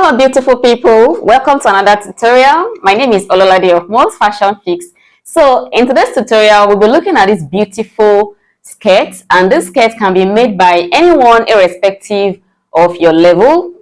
Hello beautiful people, welcome to another tutorial. My name is Ololade of Most Fashion Fix. So in today's tutorial, we'll be looking at this beautiful skirt, and this skirt can be made by anyone irrespective of your level.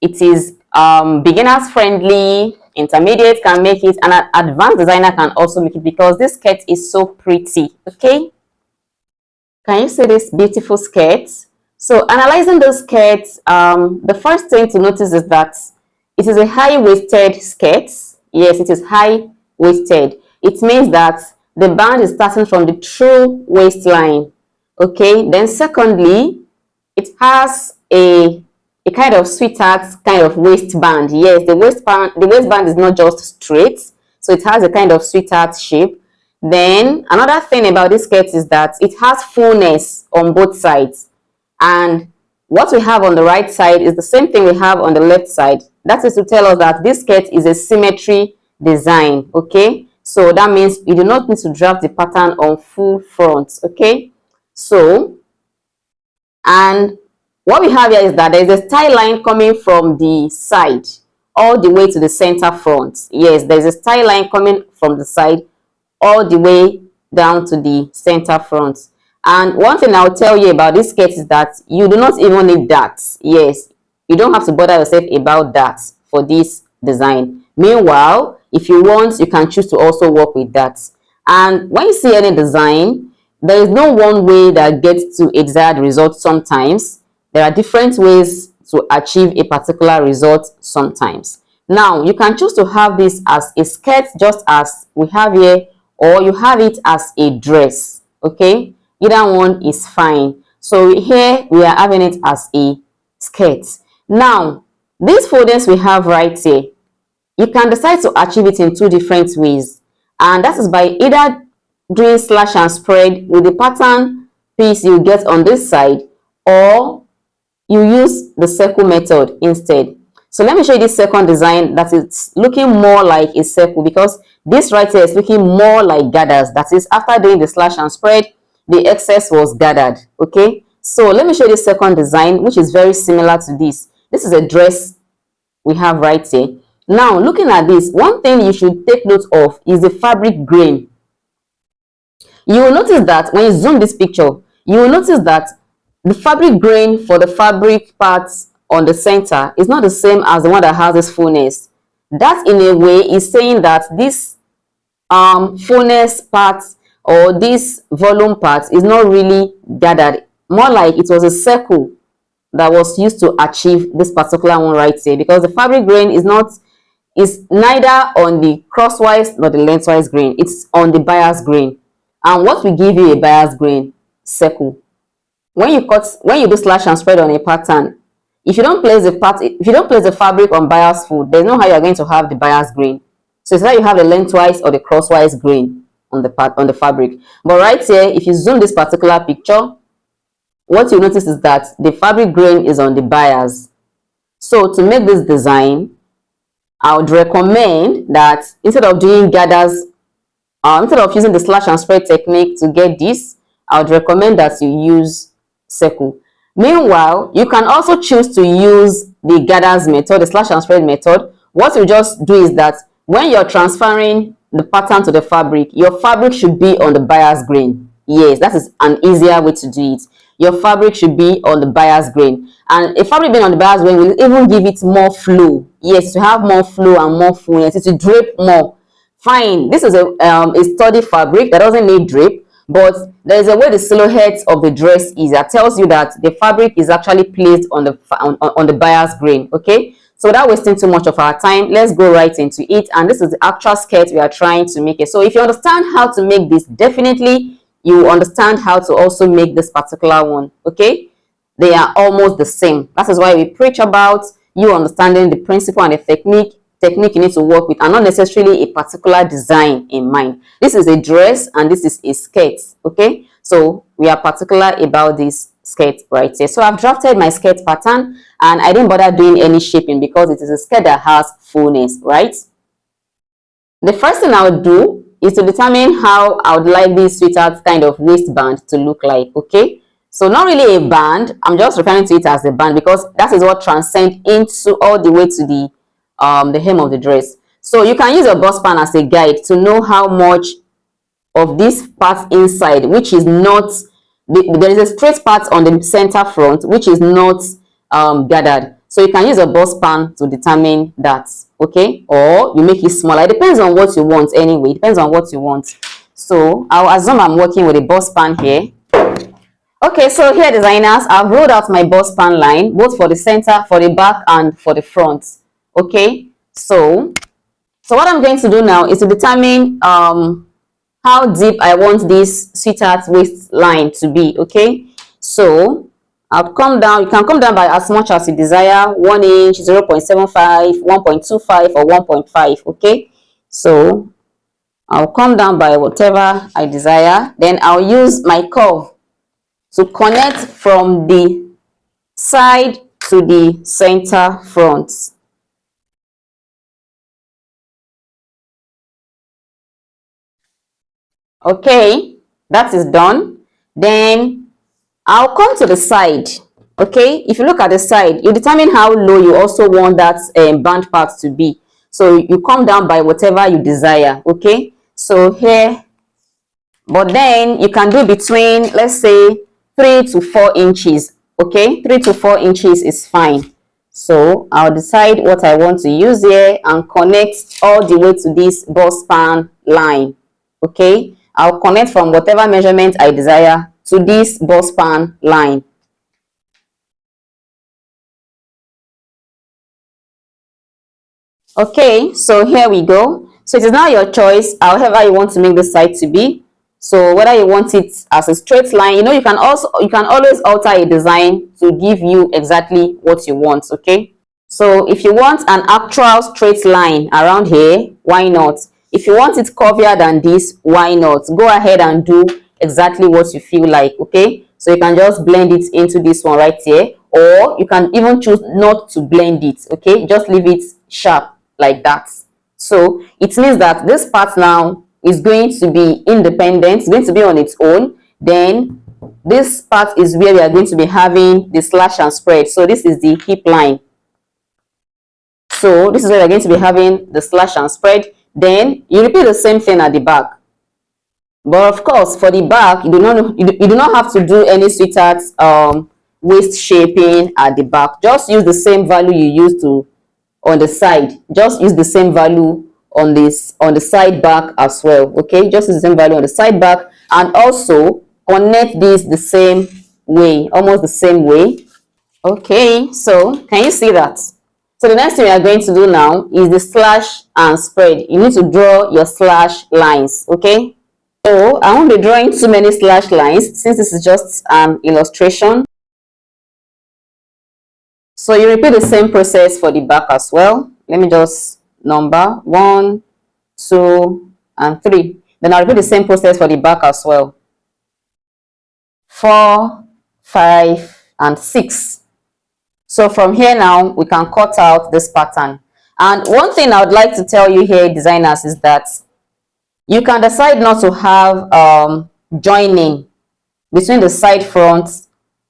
It is beginners friendly, intermediate can make it, and an advanced designer can also make it because this skirt is so pretty. Okay, can you see this beautiful skirt? So analyzing the skirt, the first thing to notice is that it is a high-waisted skirt. Yes, it is high-waisted. It means that the band is starting from the true waistline. Okay, then secondly, it has a kind of sweetheart kind of waistband. Yes, the waistband is not just straight, so it has a kind of sweetheart shape. Then another thing about this skirt is that it has fullness on both sides, and what we have on the right side is the same thing we have on the left side. That is to tell us that this skirt is a symmetry design. Okay, so that means you do not need to draft the pattern on full front. Okay, so and what we have here is that there is a style line coming from the side all the way to the center front. Yes, there is a style line coming from the side all the way down to the center front. And one thing I'll tell you about this skirt is that you do not even need that. Yes, you don't have to bother yourself about that for this design. Meanwhile, if you want, you can choose to also work with that. And when you see any design, there is no one way that gets to a desired result. Sometimes there are different ways to achieve a particular result sometimes. Now, you can choose to have this as a skirt, just as we have here, or you have it as a dress. Okay, either one is fine. So here we are having it as a skirt. Now, these foldings we have right here, you can decide to achieve it in two different ways, and that is by either doing slash and spread with the pattern piece you get on this side, or you use the circle method instead. So let me show you this second design that is looking more like a circle, because this right here is looking more like gathers. That is, after doing the slash and spread, the excess was gathered. Okay, so let me show you the second design, which is very similar to this. This is a dress we have right here. Now, looking at this, one thing you should take note of is the fabric grain. You will notice that when you zoom this picture, you will notice that the fabric grain for the fabric parts on the center is not the same as the one that has this fullness. That in a way is saying that this fullness part or this volume part is not really gathered, more like it was a circle that was used to achieve this particular one right here, because the fabric grain is neither on the crosswise nor the lengthwise grain, it's on the bias grain. And what will give you a bias grain? Circle. When you do slash and spread on a pattern, if you don't place the fabric on bias fold, there's no how you're going to have the bias grain. So it's like you have the lengthwise or the crosswise grain on the fabric. But right here, if you zoom this particular picture, what you notice is that the fabric grain is on the bias. So to make this design, I would recommend that instead of doing gathers, instead of using the slash and spread technique to get this, I would recommend that you use circle. Meanwhile, you can also choose to use the gathers method, the slash and spread method. What you just do is that when you're transferring the pattern to the fabric, your fabric should be on the bias grain. Yes, that is an easier way to do it. Your fabric should be on the bias grain, and a fabric being on the bias grain will even give it more flow. Yes, to have more flow and more fullness, to drape more. Fine, this is a sturdy fabric that doesn't need drape, but there is a way the silhouette of the dress is that tells you that the fabric is actually placed on the bias grain. Okay, so without wasting too much of our time, let's go right into it. And this is the actual skirt we are trying to make it. So if you understand how to make this, definitely you understand how to also make this particular one. Okay, they are almost the same. That is why we preach about you understanding the principle and the technique you need to work with, and not necessarily a particular design in mind. This is a dress and this is a skirt. Okay, so we are particular about this skirt right here. So I've drafted my skirt pattern, and I didn't bother doing any shaping because it is a skirt that has fullness, right? The first thing I would do is to determine how I would like this sweetheart kind of waistband to look like. Okay, So not really a band. I'm just referring to it as a band because that is what transcends into all the way to the hem of the dress. So you can use a bust pan as a guide to know how much of this part inside, which is not, there is a straight part on the center front, which is not gathered. So you can use a bust pan to determine that, okay? Or you make it smaller. It depends on what you want anyway. It depends on what you want. So I'll assume I'm working with a bust pan here. Okay, so here designers, I've rolled out my bust pan line, both for the center, for the back, and for the front. Okay, so what I'm going to do now is to determine how deep I want this sweetheart waistline to be. Okay, so I'll come down. You can come down by as much as you desire: 1 inch, 0.75, 1.25, or 1.5. Okay, so I'll come down by whatever I desire. Then I'll use my curve to connect from the side to the center front. Okay, that is done. Then I'll come to the side. Okay, if you look at the side, you determine how low you also want that band part to be. So you come down by whatever you desire. Okay, so here, but then you can do between, let's say, 3 to 4 inches. Okay, 3 to 4 inches is fine. So I'll decide what I want to use here and connect all the way to this bust pan line. Okay, I'll connect from whatever measurement I desire to this bust pan line. Okay, so here we go. So it is now your choice, however you want to make the side to be. So whether you want it as a straight line, you can always alter a design to give you exactly what you want. Okay, so if you want an actual straight line around here, why not? If you want it curvier than this, why not? Go ahead and do exactly what you feel like. Okay, so you can just blend it into this one right here, or you can even choose not to blend it. Okay, just leave it sharp like that. So it means that this part now is going to be independent, it's going to be on its own. Then this part is where we are going to be having the slash and spread. So this is the hip line. So this is where we're going to be having the slash and spread. Then you repeat the same thing at the back. But of course, for the back, you do not have to do any sweetheart waist shaping at the back. Just use the same value you used to on the side. Just use the same value on the side back as well. Okay, just use the same value on the side back, and also connect this the same way, almost the same way. Okay, so can you see that? So the next thing we are going to do now is the slash and spread. You need to draw your slash lines. Okay, so I won't be drawing too many slash lines since this is just an illustration. So you repeat the same process for the back as well. Let me just number 1, 2, and 3. Then I'll repeat the same process for the back as well. 4, 5, and 6. So from here now, we can cut out this pattern. And one thing I would like to tell you here, designers, is that you can decide not to have joining between the side front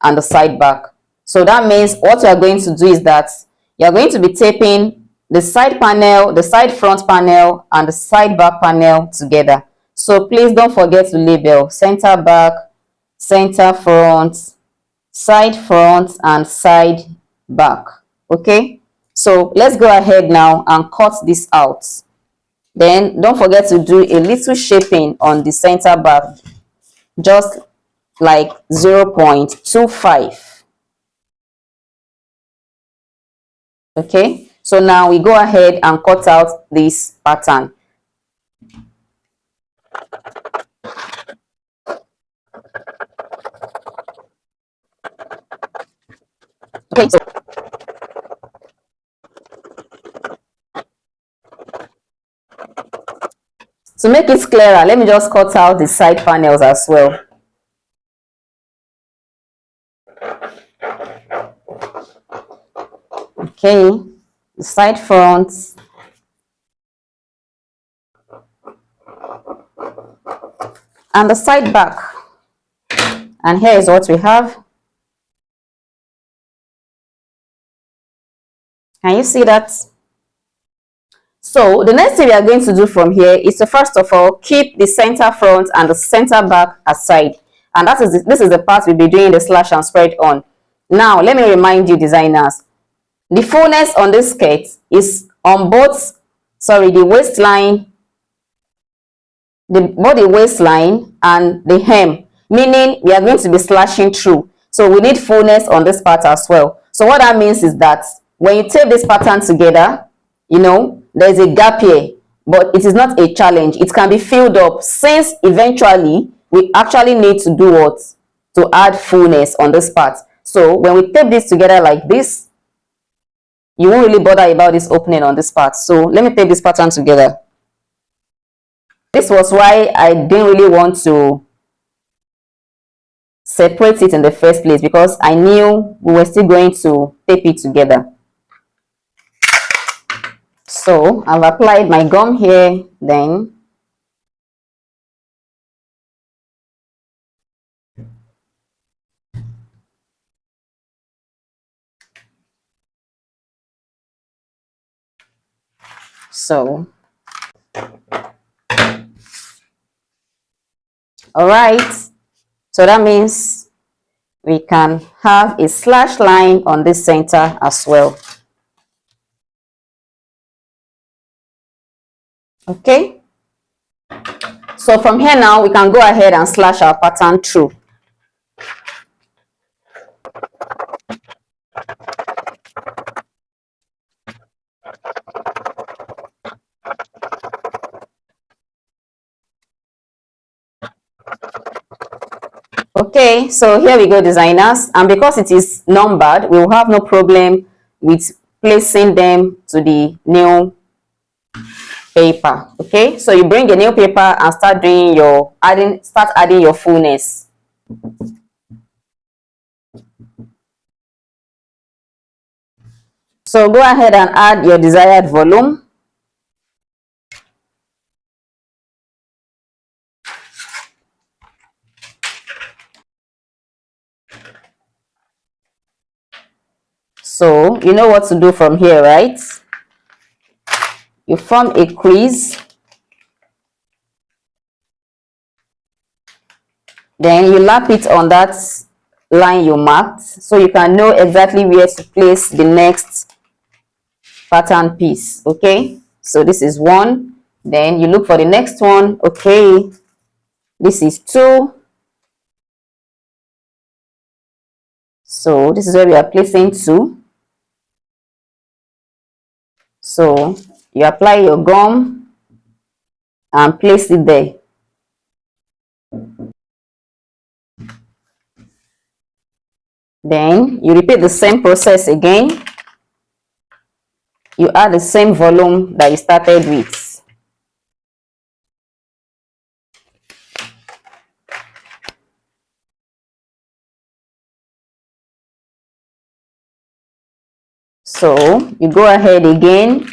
and the side back. So that means what you are going to do is that you are going to be taping the side panel, the side front panel, and the side back panel together. So please don't forget to label center back, center front, and side back. Okay, so let's go ahead now and cut this out. Then don't forget to do a little shaping on the center back, just like 0.25. Okay, so now we go ahead and cut out this pattern. Okay, so to make it clearer, let me just cut out the side panels as well. Okay, the side fronts and the side back. And here is what we have. Can you see that? So the next thing we are going to do from here is to first of all keep the center front and the center back aside. And this is the part we'll be doing the slash and spread on. Now let me remind you designers, the fullness on this skirt is on both, the waistline, both the waistline and the hem, meaning we are going to be slashing through. So we need fullness on this part as well. So what that means is that when you tape this pattern together, you know, there's a gap here, but it is not a challenge. It can be filled up, since eventually we actually need to do what? To add fullness on this part. So when we tape this together like this, you won't really bother about this opening on this part. So let me tape this pattern together. This was why I didn't really want to separate it in the first place, because I knew we were still going to tape it together. So I've applied my gum here, then all right, so that means we can have a slash line on this center as well. Okay, so from here now we can go ahead and slash our pattern through. Okay, so here we go designers, and because it is numbered, we will have no problem with placing them to the new paper. Okay, so you bring a new paper and start doing your adding your fullness. So go ahead and add your desired volume. So you know what to do from here, right? You form a crease, then you lap it on that line you marked, so you can know exactly where to place the next pattern piece. Okay, so this is one, then you look for the next one. Okay, this is two, so this is where we are placing two. So you apply your gum and place it there. Then you repeat the same process again. You add the same volume that you started with. So you go ahead again,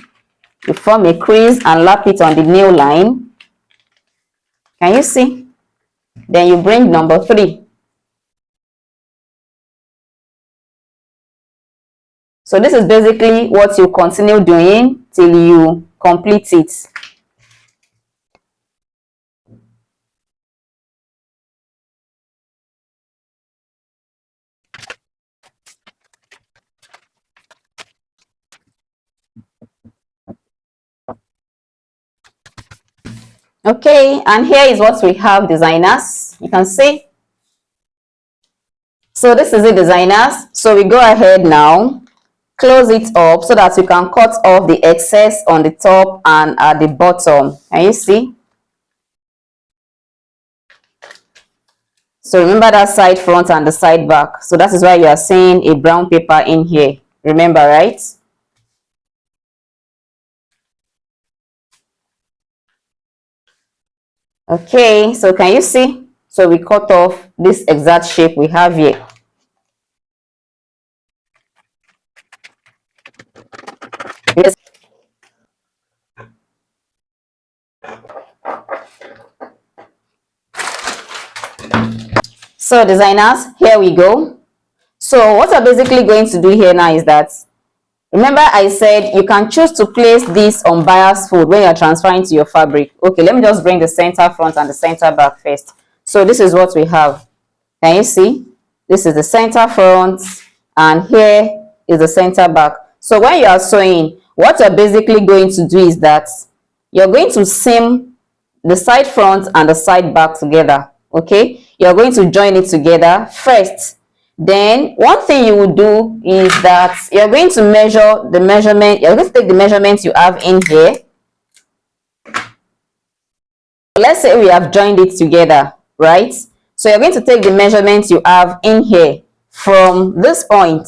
you form a crease and lap it on the new line. Can you see? Then you bring number 3. So this is basically what you continue doing till you complete it. Okay, and here is what we have designers. You can see. So this is it designers. So we go ahead now, close it up so that we can cut off the excess on the top and at the bottom. Can you see? So remember that side front and the side back. So that is why you are seeing a brown paper in here. Remember, right? Okay, so can you see? So we cut off this exact shape we have here. Yes. So designers, here we go. So what we're basically going to do here now is that, remember I said you can choose to place this on bias fold when you're transferring to your fabric. Okay, let me just bring the center front and the center back first. So this is what we have. Can you see? This is the center front and here is the center back. So when you are sewing, what you're basically going to do is that you're going to seam the side front and the side back together. Okay, you're going to join it together first. Then one thing you will do is that you're going to measure the measurement. You're going to take the measurements you have in here. Let's say we have joined it together, right? So you're going to take the measurements you have in here from this point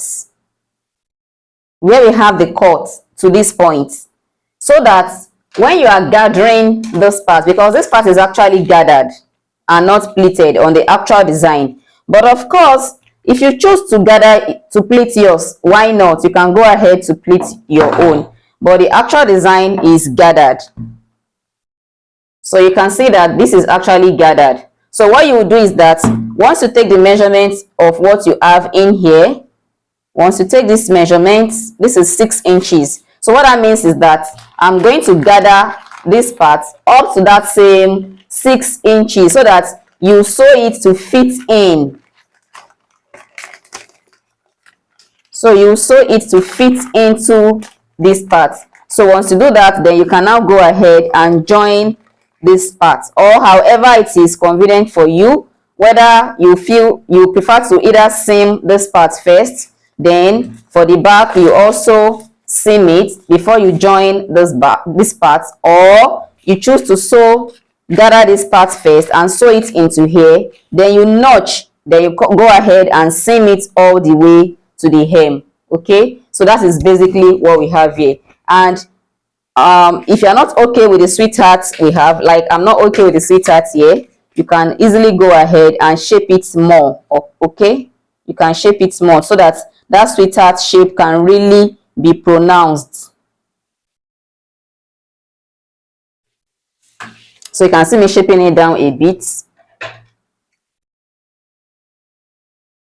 where we have the cut to this point, so that when you are gathering this part, because this part is actually gathered and not pleated on the actual design, but of course if you choose to gather to pleat yours, why not? You can go ahead to pleat your own, but the actual design is gathered. So you can see that this is actually gathered. So what you will do is that once you take the measurements of what you have in here, once you take this measurement, this is 6 inches. So what that means is that I'm going to gather this part up to that same 6 inches so that you sew it to fit in. So you sew it to fit into this part. So once you do that, then you can now go ahead and join this part, or however it is convenient for you, whether you feel you prefer to either seam this part first, then for the back you also seam it before you join this part, or you choose to gather this part first and sew it into here, then you notch, then you go ahead and seam it all the way to the hem. Okay, so that is basically what we have here. And if you're not okay with the sweetheart we have, like I'm not okay with the sweetheart here, you can easily go ahead and shape it more. Okay, you can shape it more so that that sweetheart shape can really be pronounced. So you can see me shaping it down a bit.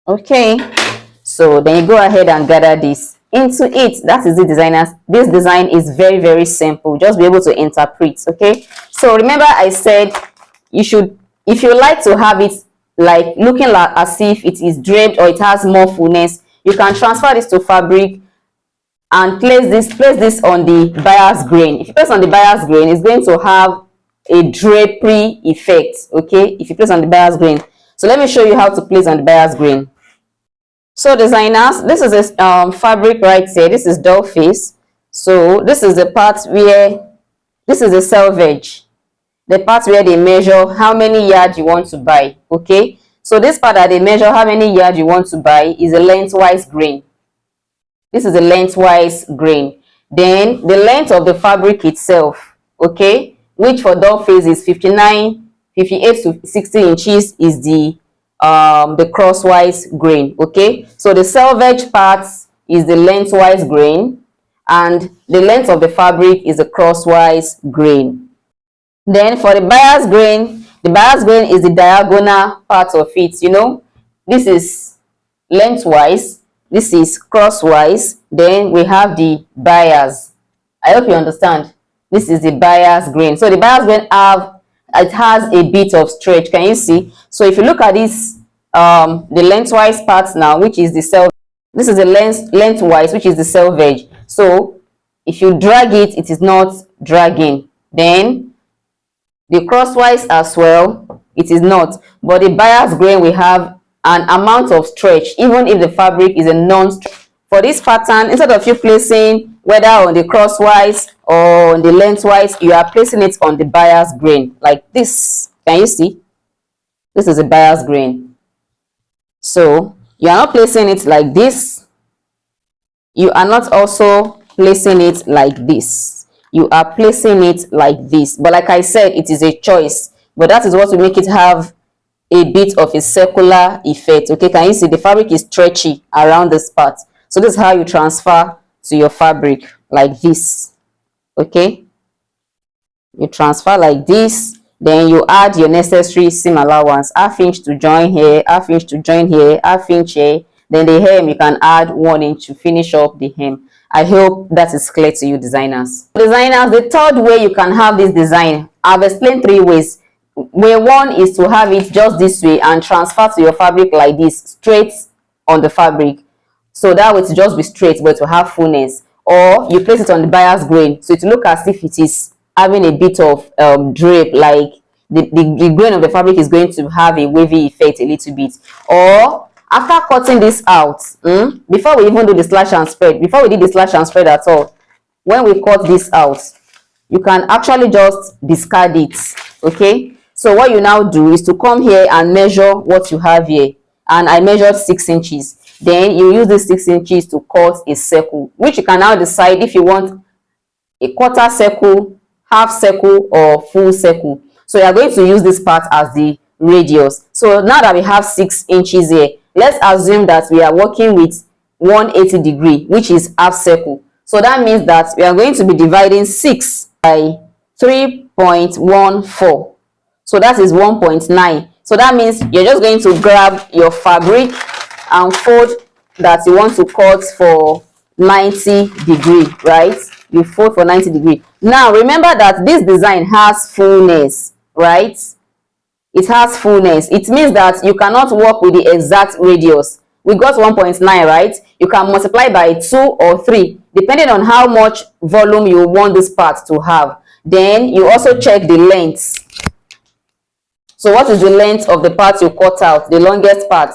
Okay, so then you go ahead and gather this into it. That is the designers. This design is very, very simple. Just be able to interpret. Okay, so remember I said you should, if you like to have it like looking like as if it is draped or it has more fullness, you can transfer this to fabric and place this on the bias grain. If you place on the bias grain, it's going to have a drapery effect. Okay, if you place on the bias grain. So let me show you how to place on the bias grain. So designers, this is a fabric right here. This is doll face. So this is the part where, this is the selvage, the part where they measure how many yards you want to buy. Okay, so this part that they measure how many yards you want to buy is a lengthwise grain. This is a lengthwise grain. Then the length of the fabric itself, okay, which for doll face is 58 to 60 inches, is the crosswise grain. Okay, so the selvage part is the lengthwise grain and the length of the fabric is the crosswise grain. Then for the bias grain is the diagonal part of it. You know, this is lengthwise, this is crosswise, then we have the bias. I hope you understand. This is the bias grain. So the bias grain has a bit of stretch. Can you see? So if you look at this, the lengthwise part now, which is the selvage, this is the lengthwise, which is the selvage. So if you drag it, it is not dragging. Then the crosswise as well, it is not. But the bias grain, we have an amount of stretch, even if the fabric is a non-stretch. For this pattern, instead of you placing whether on the crosswise or on the lengthwise, you are placing it on the bias grain like this. Can you see? This is a bias grain. So you are not placing it like this. You are not also placing it like this. You are placing it like this. But like I said, it is a choice. But that is what will make it have a bit of a circular effect. Okay, can you see the fabric is stretchy around this part? So this is how you transfer to your fabric, like this. Okay, you transfer like this, Then you add your necessary seam allowance, half inch to join here, half inch to join here, half inch here. Then the hem, you can add 1 inch to finish up the hem. I hope that is clear to you, designers. Designers, the third way you can have this design, I've explained 3 ways. Way 1 is to have it just this way and transfer to your fabric like this, straight on the fabric. So that way to just be straight, but to have fullness. Or you place it on the bias grain, so it will look as if it is having a bit of drape, like the grain of the fabric is going to have a wavy effect a little bit. Or after cutting this out, before we even do the slash and spread, before we did the slash and spread at all, when we cut this out, you can actually just discard it. Okay, so what you now do is to come here and measure what you have here, and I measured 6 inches. Then you use this 6 inches to cut a circle, which you can now decide if you want a quarter circle, half circle, or full circle. So you are going to use this part as the radius. So now that we have 6 inches here, let's assume that we are working with 180 degree, which is half circle. So that means that we are going to be dividing 6 by 3.14. So that is 1.9. So that means you're just going to grab your fabric and fold that you want to cut for 90 degree, right? You fold for 90 degree. Now remember that this design has fullness, right? It has fullness. It means that you cannot work with the exact radius. We got 1.9, right? You can multiply by 2 or 3 depending on how much volume you want this part to have. Then you also check the length. So what is the length of the part you cut out, the longest part?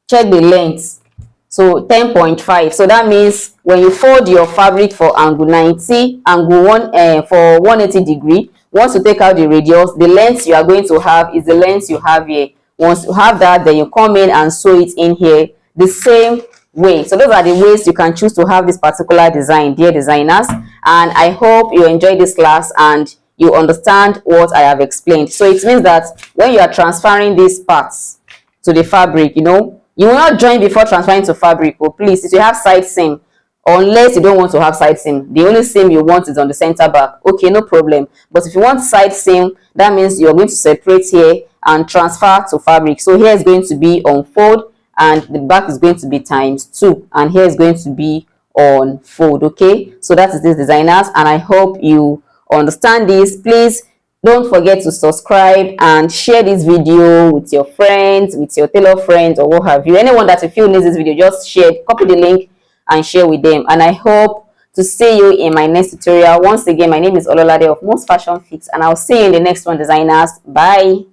Check the length. So 10.5. So that means when you fold your fabric for angle 90, angle 1 for 180 degree, once you take out the radius, the length you are going to have is the length you have here. Once you have that, then you come in and sew it in here the same way. So those are the ways you can choose to have this particular design, dear designers. And I hope you enjoyed this class and you understand what I have explained. So it means that when you are transferring these parts to the fabric, you know, you will not join before transferring to fabric. Oh, please, if you have side seam, unless you don't want to have side seam, the only seam you want is on the center back. Okay, no problem. But if you want side seam, that means you're going to separate here and transfer to fabric. So here is going to be on fold, and the back is going to be ×2, and here is going to be on fold. Okay, so that is this, designers, and I hope you understand this. Please don't forget to subscribe and share this video with your friends, with your tailor friends, or what have you. Anyone that you feel needs this video, just share, copy the link and share with them. And I hope to see you in my next tutorial. Once again, my name is Ololade of Most Fashion Fix, and I'll see you in the next one, designers. Bye.